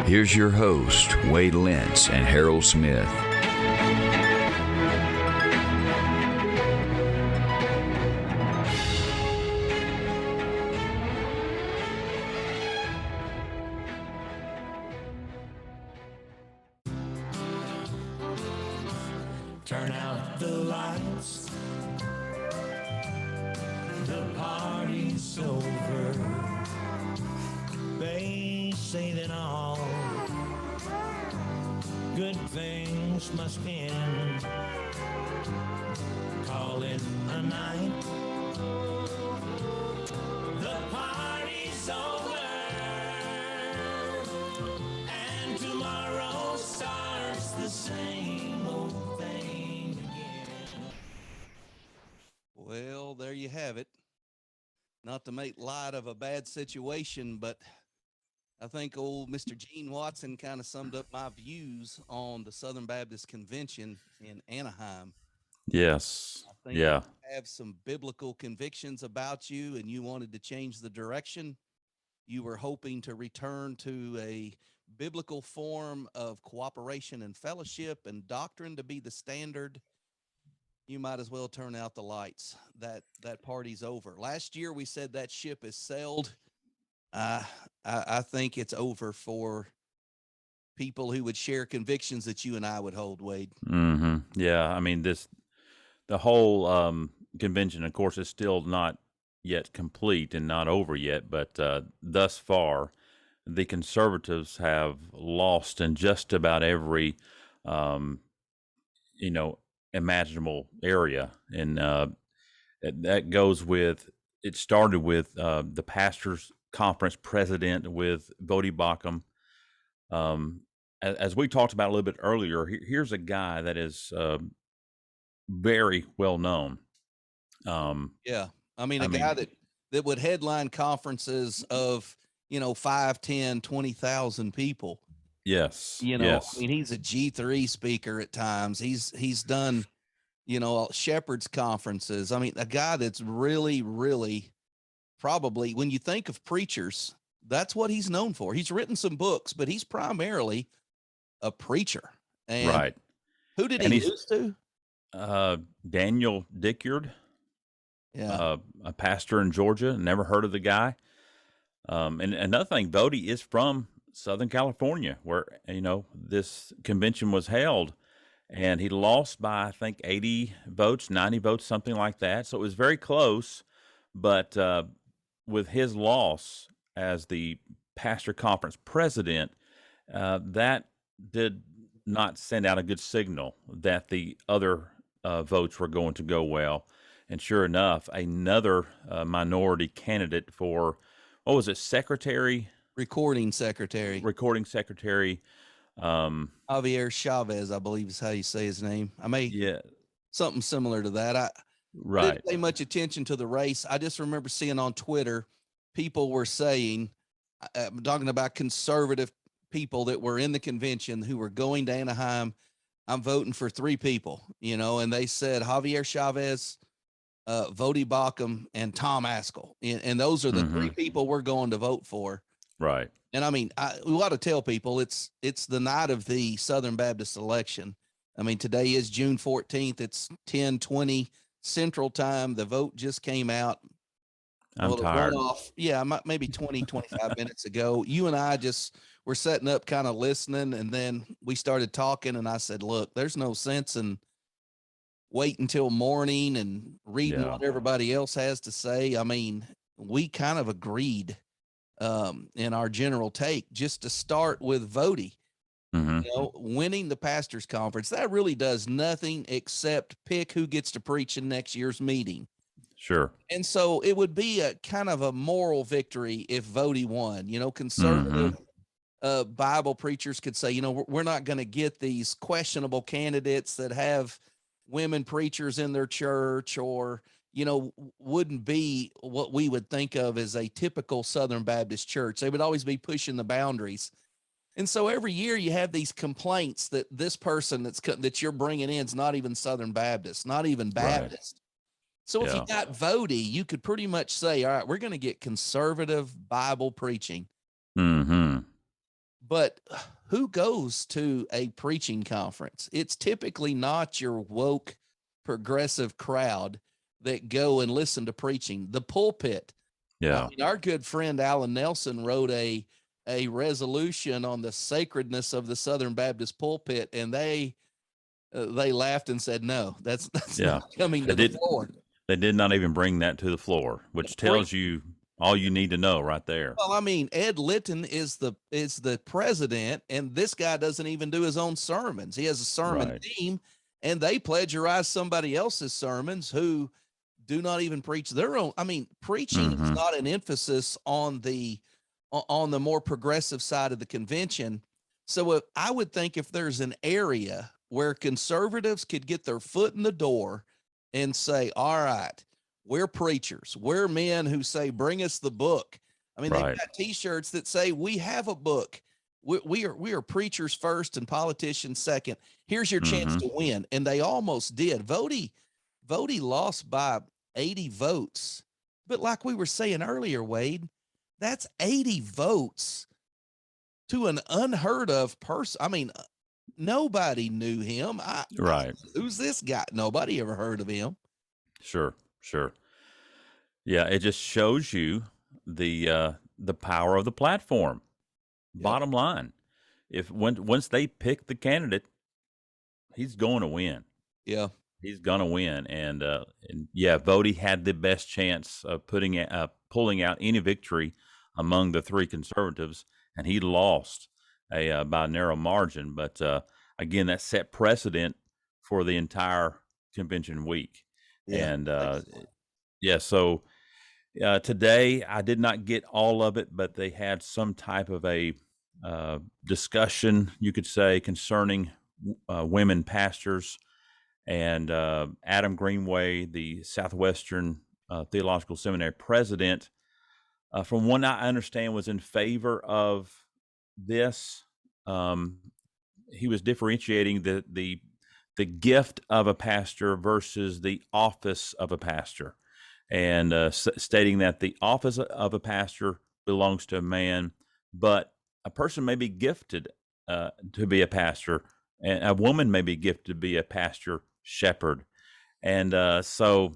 Here's your host, Wade Lentz and Harold Smith. Turn out the lights, the party's over. They say that all good things must end. Call it a night. The party's over, and tomorrow starts the same old thing again. Well, there you have it. Not to make light of a bad situation, but I think old Mr. Gene Watson kind of summed up my views on the Southern Baptist Convention in Anaheim. Yes. I think Yeah. you have some biblical convictions about you, and you wanted to change the direction. You were hoping to return to a biblical form of cooperation and fellowship and doctrine to be the standard. You might as well turn out the lights. That party's over. Last year we said that ship has sailed. I think it's over for people who would share convictions that you and I would hold, Wade. Mm-hmm. Yeah. I mean, the whole convention, of course, is still not yet complete and not over yet, but thus far, the conservatives have lost in just about every, imaginable area. And that goes with, it started with the pastors' conference president with Voddie Baucham. As we talked about a little bit earlier, here's a guy that is very well known. Yeah. I mean, a guy that would headline conferences of, 5, 10, 20,000 people. Yes. I mean, he's a G3 speaker at times. He's done, Shepherd's conferences. I mean, a guy that's really, really probably, when you think of preachers, that's what he's known for. He's written some books, but he's primarily a preacher. And right. Who did he lose to? Daniel Dickyard. Yeah. A pastor in Georgia. Never heard of the guy. And another thing, Voddie is from Southern California, where, this convention was held, and he lost by, I think, 80 votes, 90 votes, something like that. So it was very close, but with his loss as the pastor conference president, that did not send out a good signal that the other votes were going to go well. And sure enough, another minority candidate for, what was it, Recording secretary. Javier Chavez, I believe is how you say his name. Something similar to that. I didn't pay much attention to the race. I just remember seeing on Twitter, people were saying, I'm talking about conservative people that were in the convention who were going to Anaheim, I'm voting for 3 people, and they said Javier Chavez, Voddie Baucham, and Tom Ascol. And those are the 3 people we're going to vote for. Right. And I mean, we ought to tell people it's the night of the Southern Baptist election. I mean, today is June 14th. It's 10:20 Central Time. The vote just came out. I'm tired. Runoff, maybe 20, 25 minutes ago. You and I just were setting up, kind of listening, and then we started talking, and I said, look, there's no sense in wait until morning and reading what everybody else has to say. I mean, we kind of agreed in our general take, just to start with Voddie, winning the pastors conference. That really does nothing except pick who gets to preach in next year's meeting. Sure. And so it would be a kind of a moral victory if Voddie won. Conservative Bible preachers could say, we're not going to get these questionable candidates that have women preachers in their church, or wouldn't be what we would think of as a typical Southern Baptist church. They would always be pushing the boundaries. And so every year you have these complaints that this person that you're bringing in is not even Southern Baptist, not even Baptist. Right. So if you got Voddie, you could pretty much say, all right, we're going to get conservative Bible preaching. Mm-hmm. But who goes to a preaching conference? It's typically not your woke progressive crowd that go and listen to preaching. The pulpit. Yeah. Our good friend Alan Nelson wrote a resolution on the sacredness of the Southern Baptist pulpit, and they laughed and said, "No, that's not coming to the floor." They did not even bring that to the floor, which tells you all you need to know right there. Well, I mean, Ed Litton is the president, and this guy doesn't even do his own sermons. He has a sermon team, and they plagiarize somebody else's sermons who do not even preach their own. I mean, preaching is not an emphasis on the more progressive side of the convention. So I would think if there's an area where conservatives could get their foot in the door and say, all right, we're preachers, we're men who say, bring us the book. I mean, they've got t-shirts that say we have a book. We are preachers first and politicians second. Here's your chance to win. And they almost did. Voddie lost by 80 votes. But like we were saying earlier, Wade, that's 80 votes to an unheard of person. I mean, nobody knew him. Who's this guy? Nobody ever heard of him. Sure. Yeah, it just shows you the power of the platform. Yep. Bottom line, once they pick the candidate, he's going to win. Yeah, he's going to win, and Voddie had the best chance of pulling out any victory among the three conservatives, and he lost by a narrow margin. But again, that set precedent for the entire convention week. Yeah, and so today I did not get all of it, but they had some type of a discussion, you could say, concerning women pastors, and Adam Greenway, the Southwestern Theological Seminary president, from what I understand, was in favor of this. He was differentiating the gift of a pastor versus the office of a pastor, and stating that the office of a pastor belongs to a man, but a person may be gifted to be a pastor, and a woman may be gifted to be a pastor shepherd. And so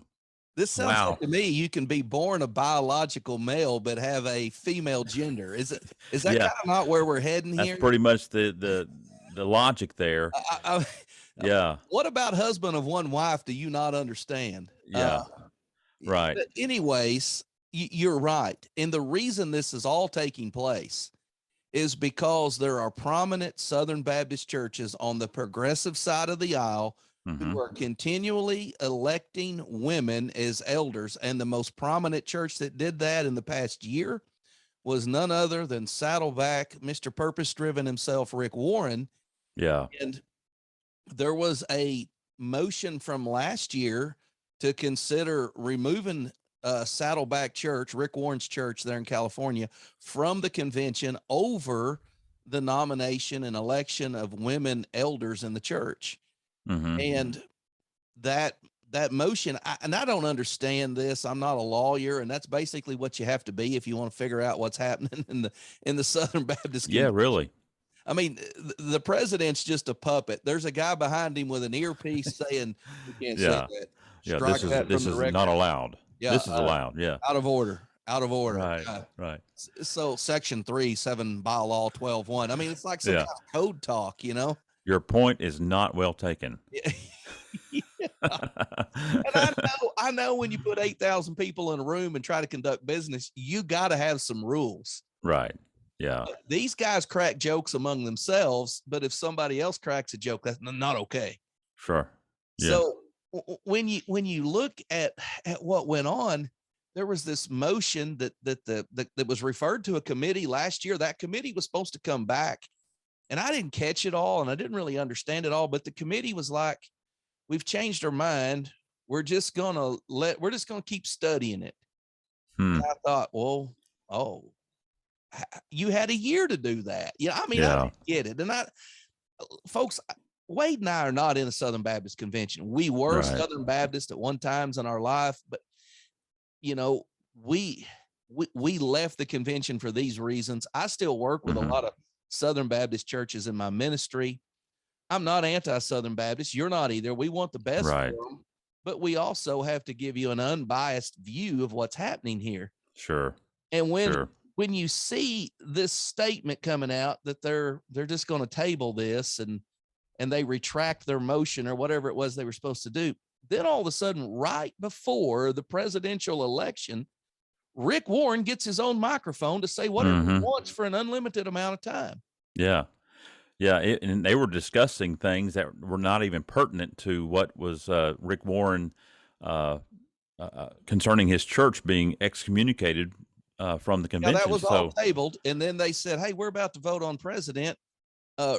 this sounds like to me you can be born a biological male but have a female gender. Is that kind of not where we're heading here? That's pretty much the logic there. Yeah. What about husband of one wife do you not understand? Yeah. Right. But anyways, you're right. And the reason this is all taking place is because there are prominent Southern Baptist churches on the progressive side of the aisle who are continually electing women as elders. And the most prominent church that did that in the past year was none other than Saddleback, Mr. Purpose Driven himself, Rick Warren. Yeah. And there was a motion from last year to consider removing Saddleback Church, Rick Warren's church there in California, from the convention over the nomination and election of women elders in the church. And that motion, I don't understand this. I'm not a lawyer, and that's basically what you have to be if you want to figure out what's happening in the Southern Baptist convention. Yeah, really. I mean, the president's just a puppet. There's a guy behind him with an earpiece saying, "You can't say that. Strike that this from is the record." not allowed. Yeah, this is allowed. Yeah, out of order. Right. So Section 3, 7 bylaw 12.1. I mean, it's like some kind of code talk, you know. Your point is not well taken. And I know when you put 8,000 people in a room and try to conduct business, you got to have some rules. Right. Yeah. These guys crack jokes among themselves, but if somebody else cracks a joke, that's not okay. Sure. Yeah. So when you look at what went on, there was this motion that was referred to a committee last year. That committee was supposed to come back, and I didn't catch it all, and I didn't really understand it all. But the committee was like, "We've changed our mind. We're just gonna keep studying it." And I thought, well, you had a year to do that. I mean, I didn't get it. And folks, Wade and I are not in the Southern Baptist Convention. We were Southern Baptist at one times in our life, but we left the convention for these reasons. I still work with a lot of Southern Baptist churches in my ministry. I'm not anti-Southern Baptist. You're not either. We want the best Right. for them, but we also have to give you an unbiased view of what's happening here. Sure. And Sure. when you see this statement coming out that they're just going to table this and they retract their motion or whatever it was they were supposed to do, then all of a sudden, right before the presidential election, Rick Warren gets his own microphone to say whatever he wants for an unlimited amount of time. Yeah. Yeah. And they were discussing things that were not even pertinent to what was Rick Warren concerning his church being excommunicated from the convention. That was all tabled. And then they said, hey, we're about to vote on president.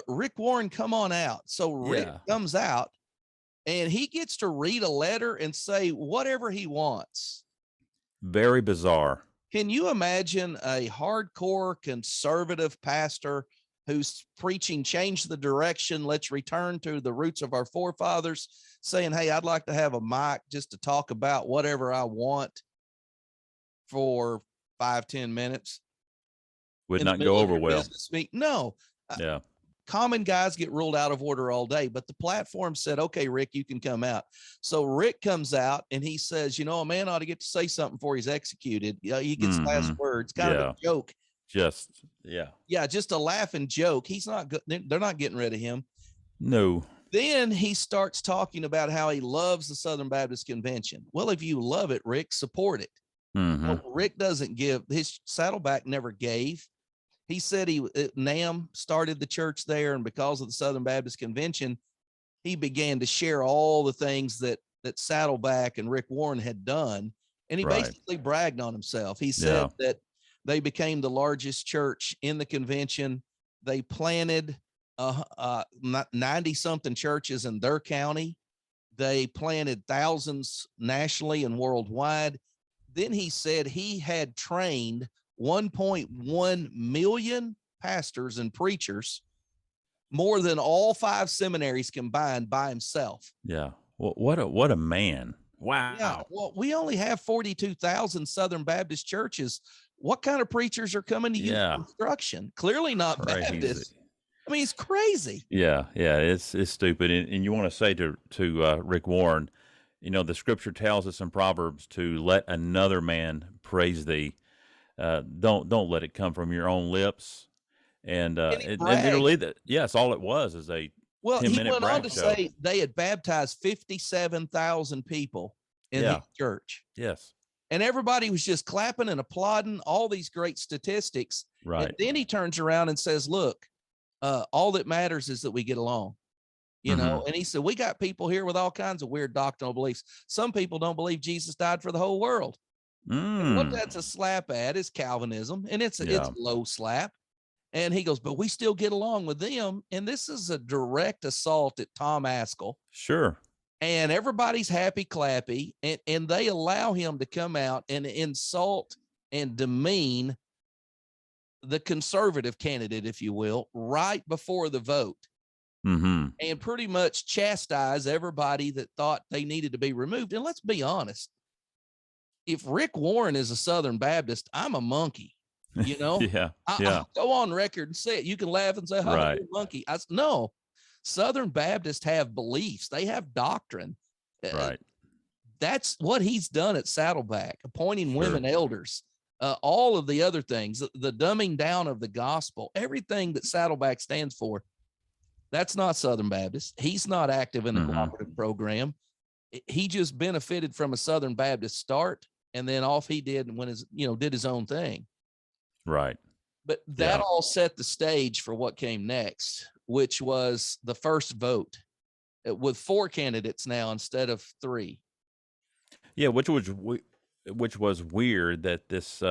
Rick Warren, come on out. So Rick comes out and he gets to read a letter and say whatever he wants. Very bizarre. Can you imagine a hardcore conservative pastor who's preaching change the direction, let's return to the roots of our forefathers, saying, hey, I'd like to have a mic just to talk about whatever I want for 5-10 minutes? Would not go over well. No. Yeah. Common guys get ruled out of order all day, but the platform said, okay, Rick, you can come out. So Rick comes out and he says, you know, a man ought to get to say something before he's executed. He gets last words, kind of a joke. Just a laughing joke. He's not good. They're not getting rid of him. No. Then he starts talking about how he loves the Southern Baptist Convention. Well, if you love it, Rick, support it. No, Rick doesn't give. His Saddleback never gave. He said NAM started the church there, and because of the Southern Baptist Convention, he began to share all the things that Saddleback and Rick Warren had done, and he basically bragged on himself. He said that they became the largest church in the convention. They planted 90-something churches in their county. They planted thousands nationally and worldwide. Then he said he had trained 1.1 million pastors and preachers, more than all 5 seminaries combined, by himself. Yeah. Well, what a man. Wow. Yeah. Well, we only have 42,000 Southern Baptist churches. What kind of preachers are coming to you for instruction? Clearly not Baptist. I mean, it's crazy. Yeah. Yeah. It's stupid. And you want to say to Rick Warren, you know, the scripture tells us in Proverbs to let another man praise thee. Don't let it come from your own lips. And literally, yes, all it was is a 10-minute he went on to show. say they had baptized 57,000 people in his church. Yes. And everybody was just clapping and applauding all these great statistics. Right. And then he turns around and says, look, all that matters is that we get along. You know, and he said, we got people here with all kinds of weird doctrinal beliefs. Some people don't believe Jesus died for the whole world. And what that's a slap at is Calvinism, and it's a low slap. And he goes, but we still get along with them. And this is a direct assault at Tom Ascol. Sure. And everybody's happy clappy, and they allow him to come out and insult and demean the conservative candidate, if you will, right before the vote. And pretty much chastise everybody that thought they needed to be removed. And let's be honest, if Rick Warren is a Southern Baptist, I'm a monkey, you know? I'll go on record and say it. You can laugh and say, oh, you're a monkey. No, Southern Baptists have beliefs. They have doctrine. Right. That's what he's done at Saddleback, appointing women elders, all of the other things, the dumbing down of the gospel, everything that Saddleback stands for. That's not Southern Baptist. He's not active in the cooperative program. He just benefited from a Southern Baptist start, and then off he did and did his own thing. Right. But that all set the stage for what came next, which was the first vote with 4 candidates now instead of 3. Yeah, which was weird that this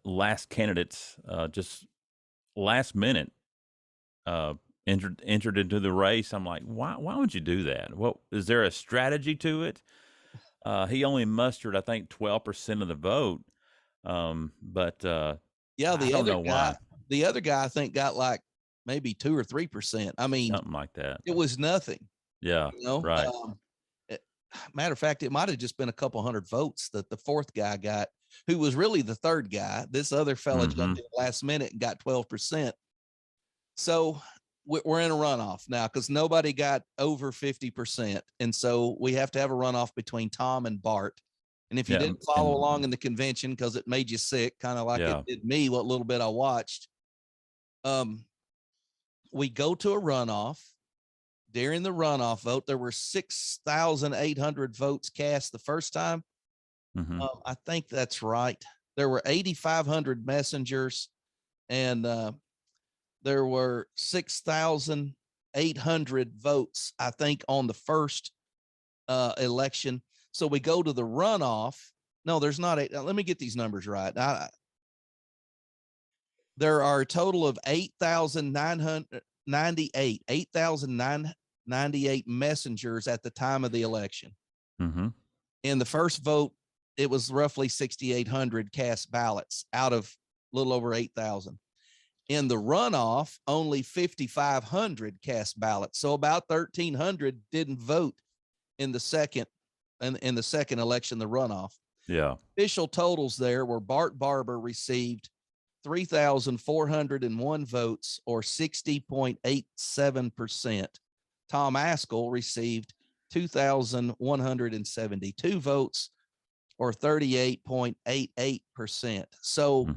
last candidates just last minute entered into the race. I'm like, why would you do that? Well, is there a strategy to it? He only mustered, I think, 12% of the vote. The other guy, I think, got like maybe 2 or 3%. I mean, something like that. It was nothing. Yeah. Right. Matter of fact, it might have just been a couple hundred votes that the 4th guy got, who was really the 3rd guy. This other fella jumped in last minute and got 12%. So we're in a runoff now because nobody got over 50%. And so we have to have a runoff between Tom and Bart. And if you didn't follow along in the convention because it made you sick, kind of like it did me, what little bit I watched, we go to a runoff. During the runoff vote, there were 6,800 votes cast the first time. I think that's right. There were 8,500 messengers, and there were 6,800 votes, I think, on the first election. So we go to the runoff. No, there's not eight. Let me get these numbers right. There are a total of 8,998 messengers at the time of the election. In the first vote, it was roughly 6,800 cast ballots out of a little over 8,000. In the runoff, only 5,500 cast ballots. So about 1,300 didn't vote in the second election, the runoff. Official totals there were Bart Barber received 3,401 votes, or 60.87%. Tom Ascol received 2,172 votes, or 38.88%. So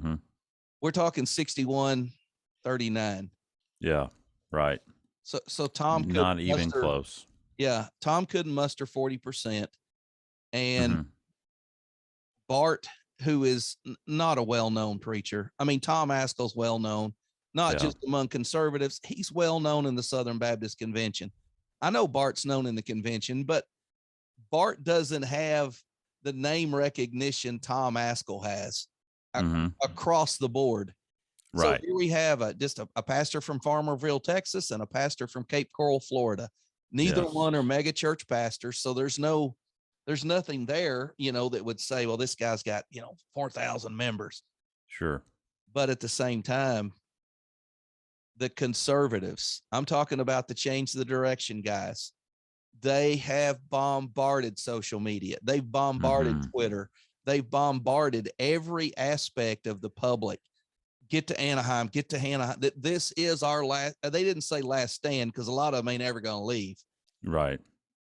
we're talking 61-39. Yeah, right. So Tom couldn't not even muster, close. Yeah, Tom couldn't muster 40%, and Bart, who is not a well-known preacher. I mean, Tom Ascol's well-known, not just among conservatives. He's well-known in the Southern Baptist Convention. I know Bart's known in the convention, but Bart doesn't have the name recognition Tom Ascol has across the board. So here we have just a pastor from Farmerville, Texas, and a pastor from Cape Coral, Florida. Neither one are mega church pastors. So there's nothing there, that would say, well, this guy's got, 4,000 members. Sure. But at the same time, the conservatives, I'm talking about the change the direction guys. They have bombarded social media. They've bombarded Twitter. They've bombarded every aspect of the public. Get to Anaheim, This is our last, they didn't say last stand because a lot of them ain't ever going to leave. Right.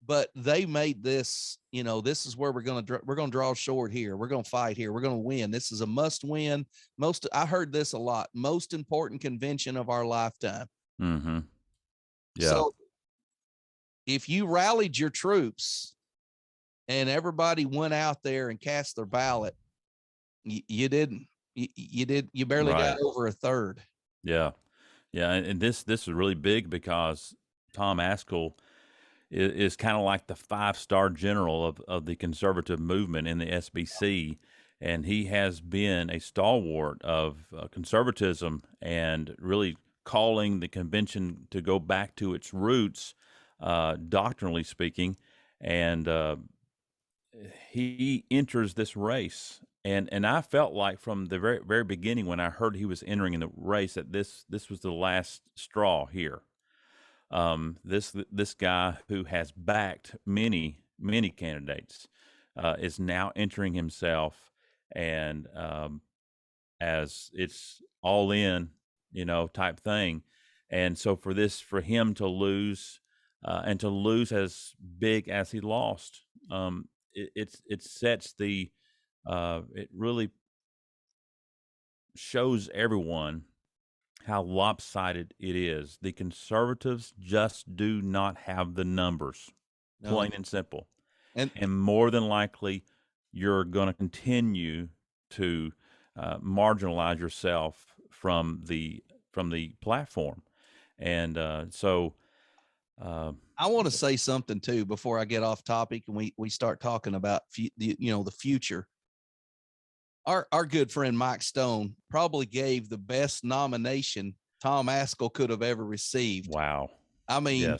But they made this, this is where we're going to draw short here. We're going to fight here. We're going to win. This is a must win. I heard this a lot. Most important convention of our lifetime. Yeah. So if you rallied your troops and everybody went out there and cast their ballot, you didn't. You barely got over a third. Yeah. And this is really big because Tom Ascol is kind of like the 5-star general of the conservative movement in the SBC. And he has been a stalwart of conservatism and really calling the convention to go back to its roots, doctrinally speaking. And he enters this race. And I felt like from the very, very beginning when I heard he was entering in the race that this was the last straw here. This guy who has backed many candidates is now entering himself, and as it's all in, type thing. And so for him to lose, and to lose as big as he lost, it sets the it really shows everyone how lopsided it is. The conservatives just do not have the numbers, plain and simple. And more than likely, you're going to continue to marginalize yourself from the platform. And so I want to say something too before I get off topic and we start talking about the future. Our good friend Mike Stone probably gave the best nomination Tom Ascol could have ever received. Wow. I mean,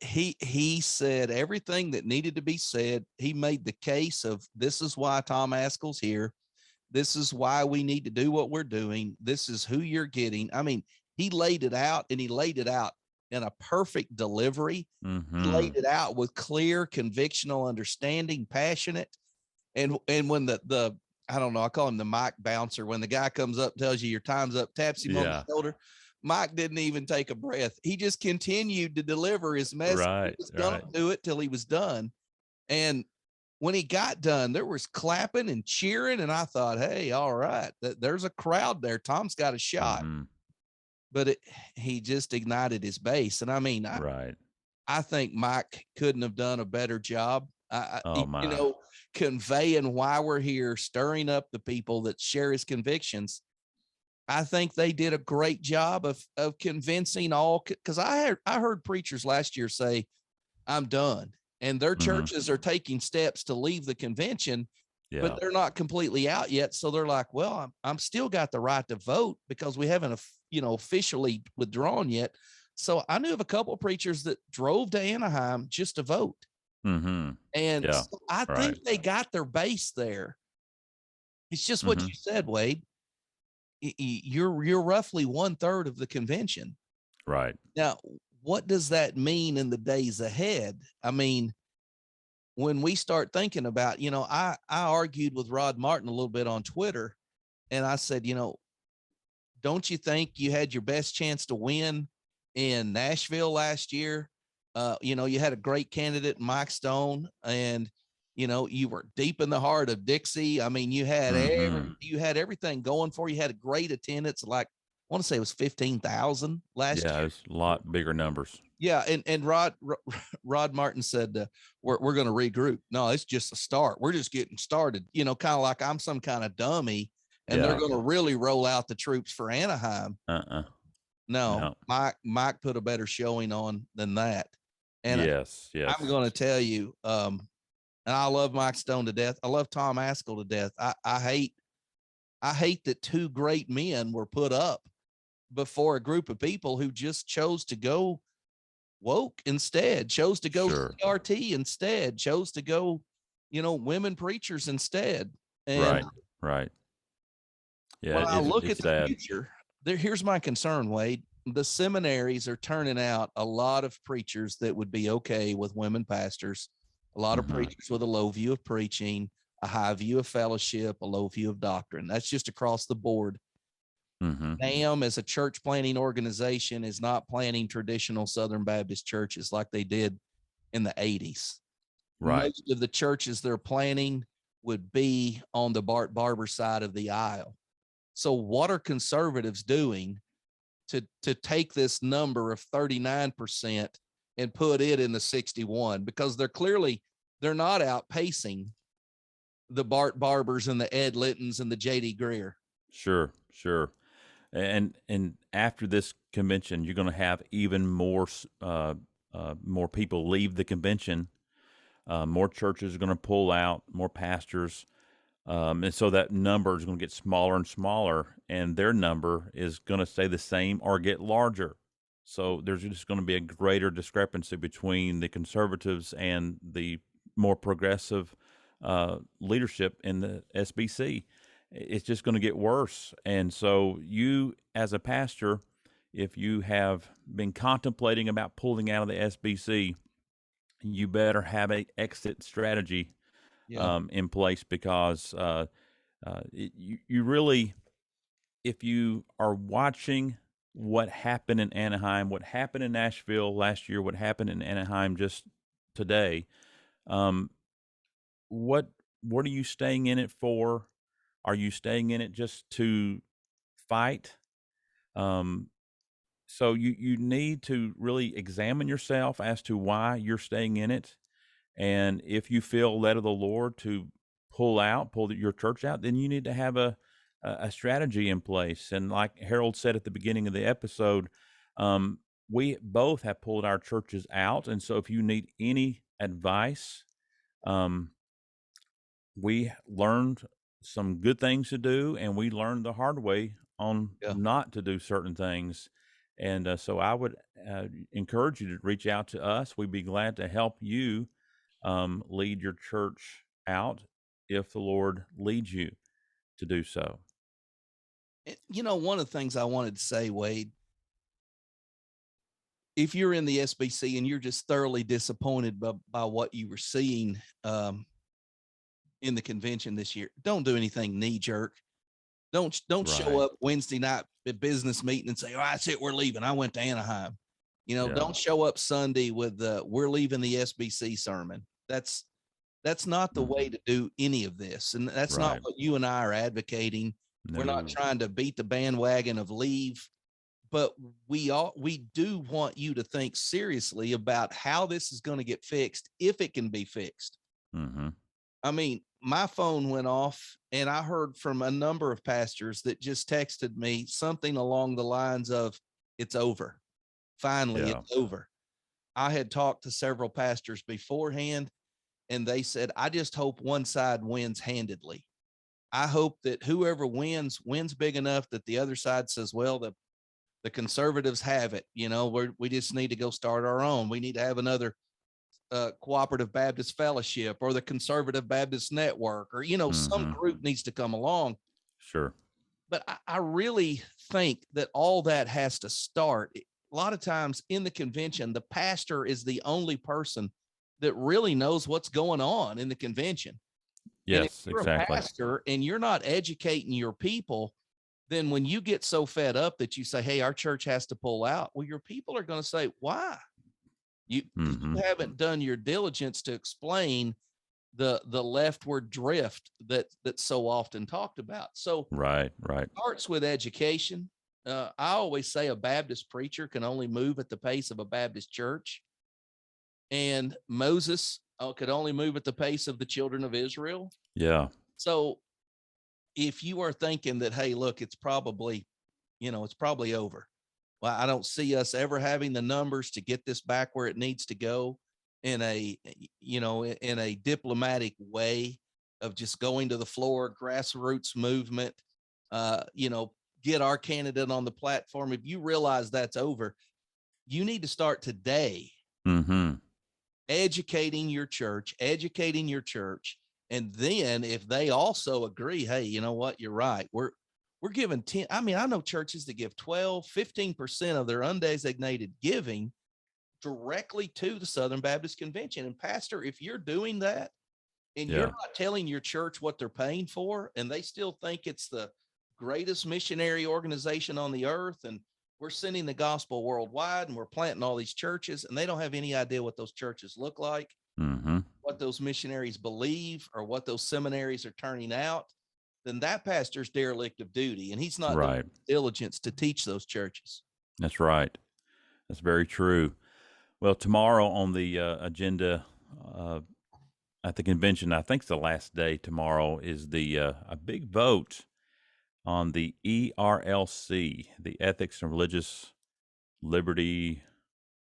he said everything that needed to be said. He made the case of this is why Tom Ascol's here. This is why we need to do what we're doing. This is who you're getting. I mean, he laid it out, and he laid it out in a perfect delivery. He laid it out with clear, convictional understanding, passionate. And when the I don't know, I call him the mic bouncer. When the guy comes up, tells you your time's up, taps him on the shoulder. Mike didn't even take a breath. He just continued to deliver his message. He was going to do it till he was done. And when he got done, there was clapping and cheering. And I thought, hey, all right, there's a crowd there. Tom's got a shot. But he just ignited his base. And I mean, I think Mike couldn't have done a better job. You know, conveying why we're here, stirring up the people that share his convictions. I think they did a great job of convincing all, because I heard preachers last year say, I'm done. And their churches are taking steps to leave the convention, but they're not completely out yet. So they're like, well, I'm still got the right to vote because we haven't, officially withdrawn yet. So I knew of a couple of preachers that drove to Anaheim just to vote. And so I think they got their base there. It's just what you said, Wade. You're roughly 1/3 of the convention. Right. Now, what does that mean in the days ahead? I mean, when we start thinking about, I argued with Rod Martin a little bit on Twitter, and I said, don't you think you had your best chance to win in Nashville last year? You had a great candidate, Mike Stone, and you were deep in the heart of Dixie. I mean, you had you had everything going for you. You had a great attendance. Like, I want to say it was 15,000 last year. Yeah, it's a lot bigger numbers. Yeah, and Rod Martin said we're going to regroup. No, it's just a start. We're just getting started. Kind of like I'm some kind of dummy, and they're going to really roll out the troops for Anaheim. No, Mike put a better showing on than that. And yes. I'm going to tell you, and I love Mike Stone to death. I love Tom Ascol to death. I hate that two great men were put up before a group of people who just chose to go woke instead, chose to go CRT instead, chose to go, women preachers instead. And right. Yeah. When I look at the future, here's my concern, Wade. The seminaries are turning out a lot of preachers that would be okay with women pastors, a lot of preachers with a low view of preaching, a high view of fellowship, a low view of doctrine. That's just across the board. NAM, as a church planting organization, is not planning traditional Southern Baptist churches like they did in the 80s. Most of the churches they're planning would be on the Bart Barber side of the aisle. So what are conservatives doing to take this number of 39% and put it in the 61? Because they're not outpacing the Bart Barbers and the Ed Littons and the J.D. Greer. Sure. And after this convention, you're going to have even more people leave the convention. More churches are going to pull out, more pastors. And so that number is going to get smaller and smaller, and their number is going to stay the same or get larger. So there's just going to be a greater discrepancy between the conservatives and the more progressive leadership in the SBC. It's just going to get worse. And so you, as a pastor, if you have been contemplating about pulling out of the SBC, you better have an exit strategy in place, because you really, if you are watching what happened in Anaheim, what happened in Nashville last year, what happened in Anaheim just today, what are you staying in it for? Are you staying in it just to fight? So you need to really examine yourself as to why you're staying in it. And if you feel led of the Lord to pull your church out, then you need to have a strategy in place. And like Harold said at the beginning of the episode, we both have pulled our churches out. And so if you need any advice, we learned some good things to do, and we learned the hard way on not to do certain things. And so I would encourage you to reach out to us. We'd be glad to help you lead your church out if the Lord leads you to do so. One of the things I wanted to say, Wade, if you're in the SBC and you're just thoroughly disappointed by what you were seeing in the convention this year, don't do anything knee jerk. Don't show Right. up Wednesday night at business meeting and say, "Oh, that's it, we're leaving. I went to Anaheim." Yeah. Don't show up Sunday with we're leaving the SBC sermon. That's not the way to do any of this. And that's not Right. what you and I are advocating. We're not No. trying to beat the bandwagon of leave, but we do want you to think seriously about how this is going to get fixed, if it can be fixed. Mm-hmm. I mean, my phone went off and I heard from a number of pastors that just texted me something along the lines of, "It's over. Finally, Yeah. it's over." I had talked to several pastors beforehand, and they said, "I just hope one side wins handedly. I hope that whoever wins big enough that the other side says, well, the conservatives have it. We just need to go start our own. We need to have another cooperative Baptist fellowship or the conservative Baptist network, or, some Mm-hmm. group needs to come along." Sure. But I really think that all that has to start. A lot of times in the convention, the pastor is the only person that really knows what's going on in the convention. And if Yes, you're a exactly. pastor and you're not educating your people, then when you get so fed up that you say, "Hey, our church has to pull out," well, your people are going to say, "Why?" You Mm-hmm. haven't done your diligence to explain the leftward drift that's so often talked about. So Right. Right. starts with education. I always say a Baptist preacher can only move at the pace of a Baptist church, and Moses could only move at the pace of the children of Israel. Yeah. So if you are thinking that, hey, look, it's probably over. Well, I don't see us ever having the numbers to get this back where it needs to go in a diplomatic way of just going to the floor, grassroots movement, get our candidate on the platform. If you realize that's over, you need to start today Mm-hmm. educating your church. And then if they also agree, hey, you know what, you're right. We're giving 10. I mean, I know churches that give 12, 15% of their undesignated giving directly to the Southern Baptist Convention. And pastor, if you're doing that and you're Yeah. not telling your church what they're paying for, and they still think it's the greatest missionary organization on the earth, and we're sending the gospel worldwide, and we're planting all these churches, and they don't have any idea what those churches look like, Mm-hmm. what those missionaries believe, or what those seminaries are turning out, then that pastor's derelict of duty, and he's not doing Right. diligence to teach those churches. That's right. That's very true. Well, tomorrow on the agenda at the convention, I think it's the last day tomorrow, is the a big vote on the ERLC, the Ethics and Religious Liberty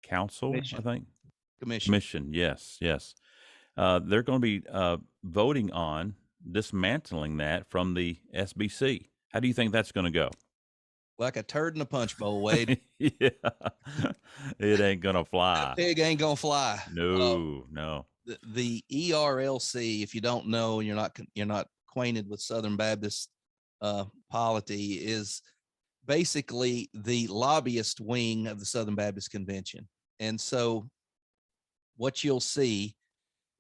Council, I think. Commission. Yes, yes. They're going to be voting on dismantling that from the SBC. How do you think that's going to go? Like a turd in a punch bowl, Wade. Yeah, it ain't going to That fly. pig ain't gonna fly. No. The ERLC, if you don't know, and you're not acquainted with Southern Baptist polity, is basically the lobbyist wing of the Southern Baptist Convention. And so what you'll see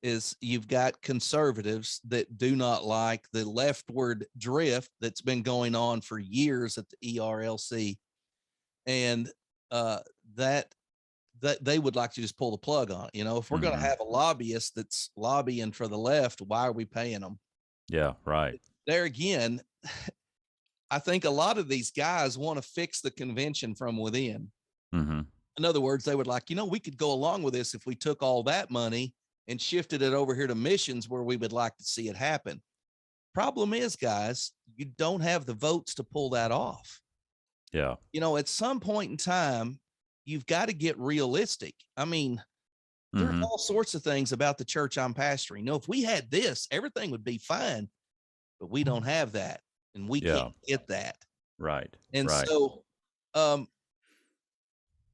is you've got conservatives that do not like the leftward drift that's been going on for years at the ERLC, and that they would like to just pull the plug on it. If we're going to Mhm. have a lobbyist that's lobbying for the left, why are we paying them? Yeah, right. There again, I think a lot of these guys want to fix the convention from within. Mm-hmm. In other words, they would like, we could go along with this if we took all that money and shifted it over here to missions where we would like to see it happen. Problem is, guys, you don't have the votes to pull that off. Yeah. At some point in time, you've got to get realistic. I mean, there's Mhm. all sorts of things about the church I'm pastoring. If we had this, everything would be fine, but we don't have that, and we Yeah. can't get that. Right. And Right. so,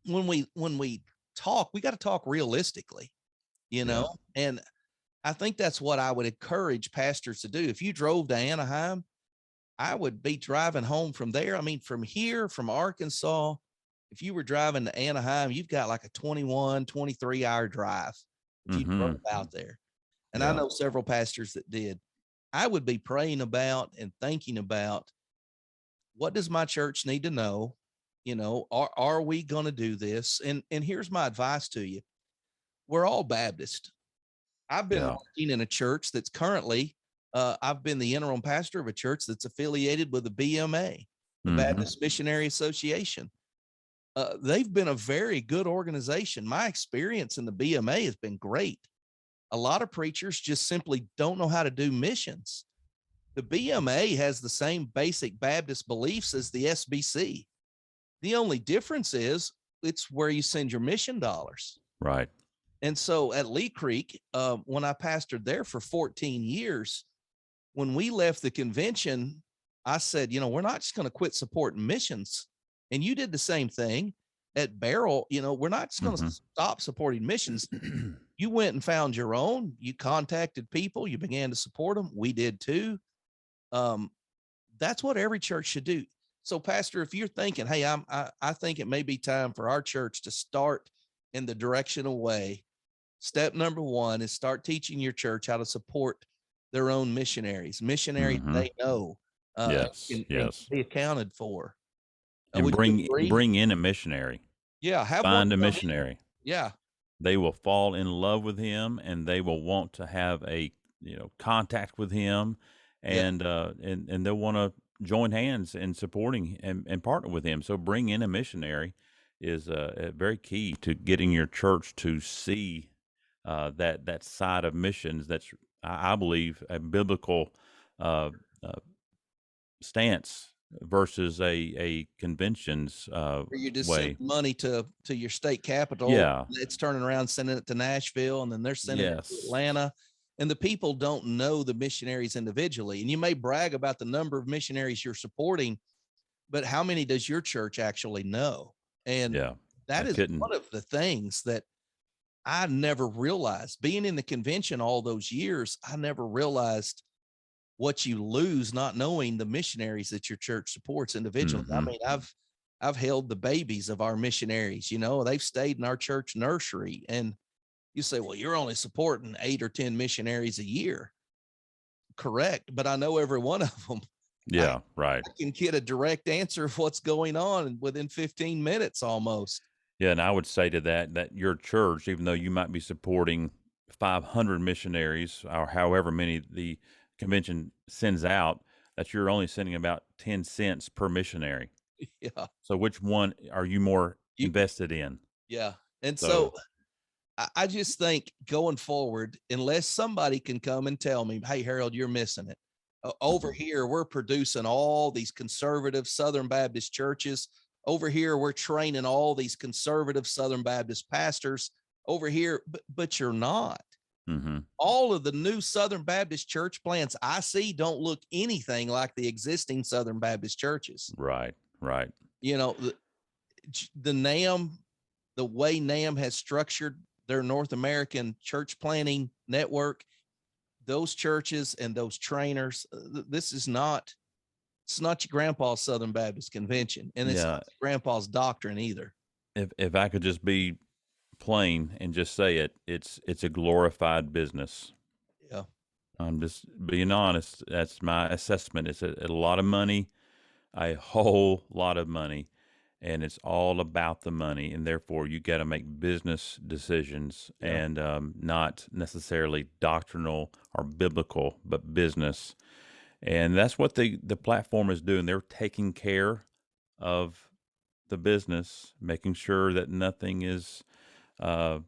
when we talk, we got to talk realistically, Yeah. and I think that's what I would encourage pastors to do. If you drove to Anaheim, I would be driving home from there. I mean, from here, from Arkansas, if you were driving to Anaheim, you've got like a 21, 23-hour drive if you drove Mhm. out there. And I Yeah. know several pastors that did. I would be praying about and thinking about what does my church need to know? You know, are we going to do this? And here's my advice to you. We're all Baptist. I've been Yeah. working in a church that's currently, I've been the interim pastor of a church that's affiliated with the BMA, the Mhm. Baptist Missionary Association. They've been a very good organization. My experience in the BMA has been great. A lot of preachers just simply don't know how to do missions. The BMA has the same basic Baptist beliefs as the SBC. The only difference is it's where you send your mission dollars. Right. And so at Lee Creek, when I pastored there for 14 years, when we left the convention, I said, you know, we're not just going to quit supporting missions. And you did the same thing at Barrel. You know, we're not just going to stop supporting missions. You went and found your own, you contacted people, you began to support them. We did too. That's what every church should do. So pastor, if you're thinking, hey, I think it may be time for our church to start in the directional way. Step number one is start teaching your church how to support their own missionaries they know, Yes. and Yes. be accounted for. And Would you bring agree? in a missionary. Yeah, have one Find a come in. missionary. Yeah, They will fall in love with him, and they will want to have a contact with him, and they'll want to join hands in supporting and partner with him. So bring in a missionary is very key to getting your church to see that side of missions. That's, I believe, a biblical stance versus a convention's where you just way. send money to your state capital. Yeah. It's turning around, sending it to Nashville, and then they're sending it to Yes. Atlanta. And the people don't know the missionaries individually. And you may brag about the number of missionaries you're supporting, but how many does your church actually know? And Yeah. that I is couldn't. one of the things that I never realized. Being in the convention all those years, I never realized what you lose not knowing the missionaries that your church supports individually. I mean, I've held the babies of our missionaries, you know, they've stayed in our church nursery. And you say, well, you're only supporting 8 or 10 missionaries a year. Correct. But I know every one of them. Yeah. Right. I can get a direct answer of what's going on within 15 minutes almost. Yeah, and I would say to that your church, even though you might be supporting 500 missionaries or however many the convention sends out, that you're only sending about 10 cents per missionary. Yeah. So which one are you more You, invested in? yeah. And So so I just think going forward, unless somebody can come and tell me, hey, Harold, you're missing it. Over here, we're producing all these conservative Southern Baptist churches. Over here, we're training all these conservative Southern Baptist pastors. Over here, but you're not. All of the new Southern Baptist church plants I see don't look anything like the existing Southern Baptist churches. right. You know, the NAM, the way NAM has structured their North American church planting network, those churches and those trainers, this is not, it's not your grandpa's Southern Baptist convention, and it's Yeah. not your grandpa's doctrine either. If I could just be plain and just say it, it's a glorified business. Yeah. I'm just being honest. That's my assessment. It's a lot of money, a whole lot of money, and it's all about the money. And therefore, you got to make business decisions and not necessarily doctrinal or biblical, but business. And that's what the platform is doing. They're taking care of the business, making sure that nothing is, done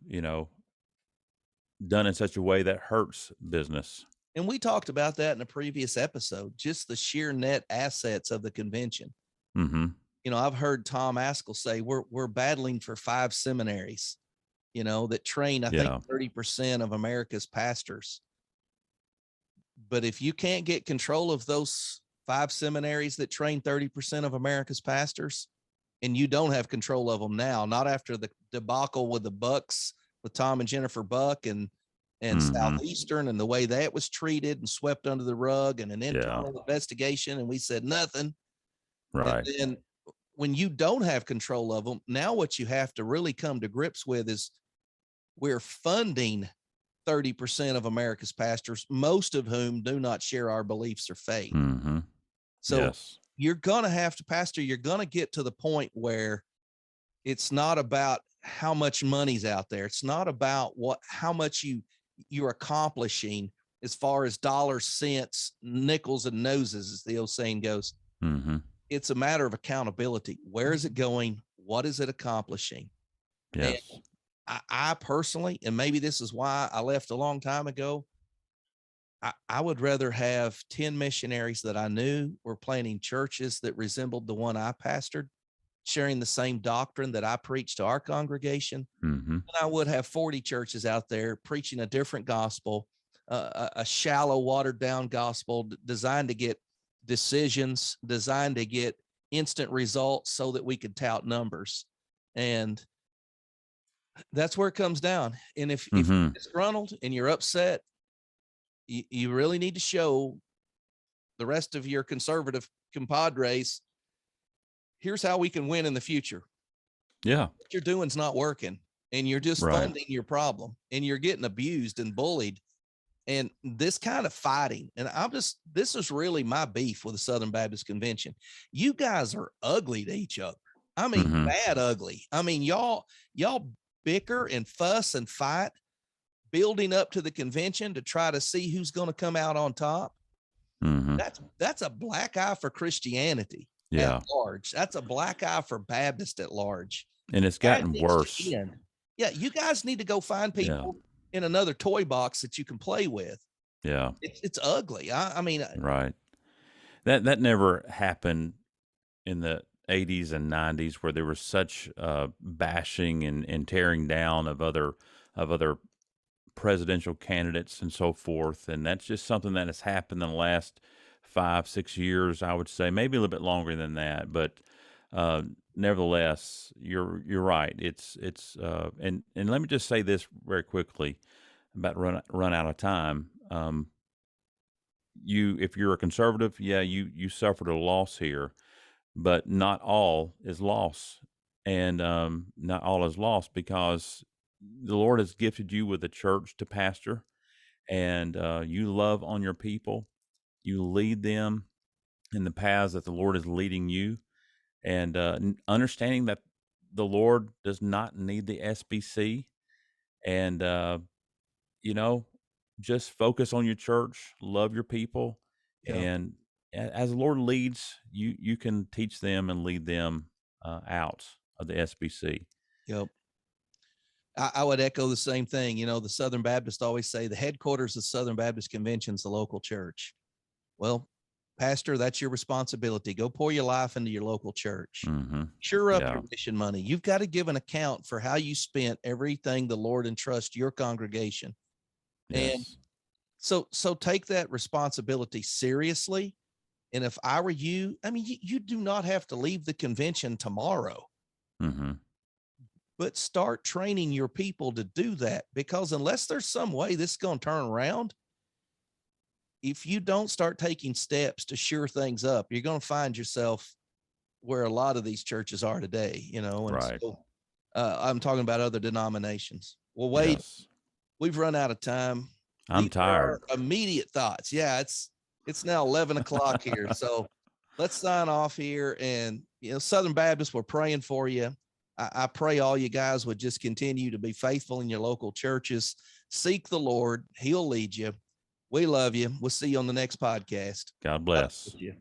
in such a way that hurts business. And we talked about that in a previous episode, just the sheer net assets of the convention. Mm-hmm. You know, I've heard Tom Ascol say we're battling for 5 seminaries, you know, that train, I think 30% of America's pastors. But if you can't get control of those 5 seminaries that train 30% of America's pastors, and you don't have control of them now, not after the debacle with the Bucks, with Tom and Jennifer Buck and Southeastern, and the way that was treated and swept under the rug, and an internal investigation, and we said nothing. Right. And then when you don't have control of them, now what you have to really come to grips with is we're funding 30% of America's pastors, most of whom do not share our beliefs or faith. Mm-hmm. So you're going to have to, Pastor, you're going to get to the point where it's not about how much money's out there. It's not about how much you're accomplishing as far as dollars, cents, nickels, and noses, as the old saying goes. Mm-hmm. It's a matter of accountability. Where is it going? What is it accomplishing? Yes. And I personally, and maybe this is why I left a long time ago, I would rather have 10 missionaries that I knew were planting churches that resembled the one I pastored, sharing the same doctrine that I preached to our congregation, Mm-hmm. than I would have 40 churches out there preaching a different gospel, a shallow, watered down gospel designed to get decisions, designed to get instant results so that we could tout numbers. And that's where it comes down. And if you're disgruntled and you're upset, you really need to show the rest of your conservative compadres, here's how we can win in the future. Yeah. What you're doing is not working, and you're just Right. funding your problem, and you're getting abused and bullied. And this kind of fighting, and this is really my beef with the Southern Baptist Convention. You guys are ugly to each other. I mean, bad ugly. I mean, y'all bicker and fuss and fight, building up to the convention to try to see who's going to come out on top. Mm-hmm. That's a black eye for Christianity Yeah. at large. That's a black eye for Baptist at large. And it's That gotten needs to worse. end. Yeah, you guys need to go find people in another toy box that you can play with. Yeah. It's ugly. I mean, Right. That never happened in the 80s and 90s, where there was such bashing and tearing down of other presidential candidates and so forth. And that's just something that has happened in the last 5-6 years, I would say, maybe a little bit longer than that. But nevertheless, you're right. It's and let me just say this very quickly about run out of time. If you're a conservative, you suffered a loss here, but not all is loss, and not all is lost, because the Lord has gifted you with a church to pastor, and you love on your people. You lead them in the paths that the Lord is leading you, and understanding that the Lord does not need the SBC, and just focus on your church, love your people, and as the Lord leads you, you can teach them and lead them out of the SBC. Yep. I would echo the same thing. The Southern Baptists always say the headquarters of Southern Baptist Convention is the local church. Well, Pastor, that's your responsibility. Go pour your life into your local church. Sure up your mission money. You've got to give an account for how you spent everything the Lord entrusts your congregation. Yes. And so take that responsibility seriously. And if I were you, I mean, you do not have to leave the convention tomorrow. But start training your people to do that, because unless there's some way this is going to turn around, if you don't start taking steps to shore things up, you're going to find yourself where a lot of these churches are today, and Right. so I'm talking about other denominations. Well, Wade, we've run out of time. I'm These are tired. our immediate thoughts. Yeah, it's now 11 o'clock here. So let's sign off here. And, Southern Baptists, we're praying for you. I pray all you guys would just continue to be faithful in your local churches. Seek the Lord. He'll lead you. We love you. We'll see you on the next podcast. God bless. God bless you.